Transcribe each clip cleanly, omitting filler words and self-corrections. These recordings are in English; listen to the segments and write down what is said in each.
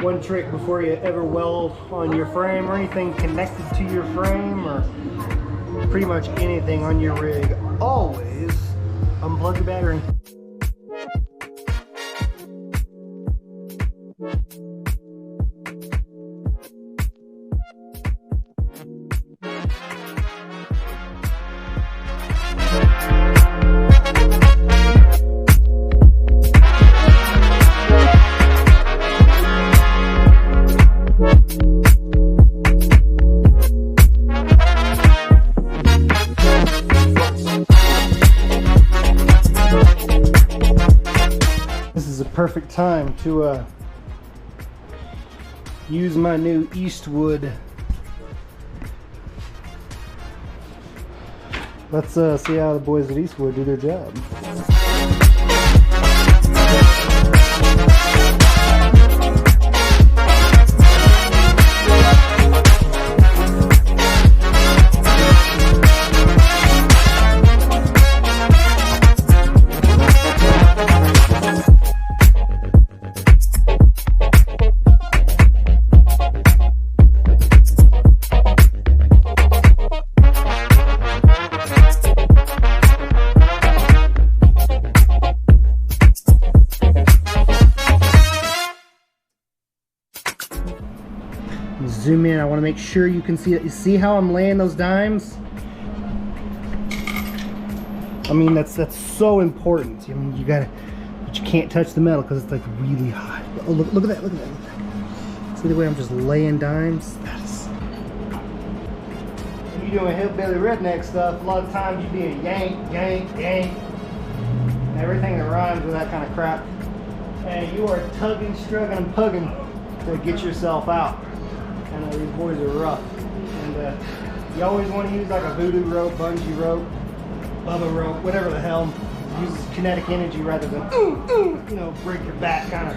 one trick before you ever weld on your frame or anything connected to your frame or pretty much anything on your rig, always unplug your battery. Perfect time to use my new Eastwood. Let's see how the boys at Eastwood do their job. Zoom in. I want to make sure you can see it. You see how I'm laying those dimes? I mean, that's so important. I mean, you gotta, but you can't touch the metal because it's like really hot. Oh, look at that! Look at that! See the way I'm just laying dimes? That's. When you're doing hillbilly redneck stuff, a lot of times you do a yank, yank, yank, and everything that rhymes with that kind of crap. And you are tugging, struggling, and pugging to get yourself out. I know these boys are rough, and you always want to use like a voodoo rope, bungee rope, bubba rope, whatever the hell uses kinetic energy rather than you know, break your back kind of.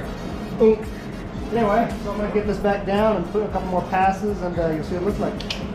Anyway, so I'm gonna get this back down and put a couple more passes, and you'll see what it looks like.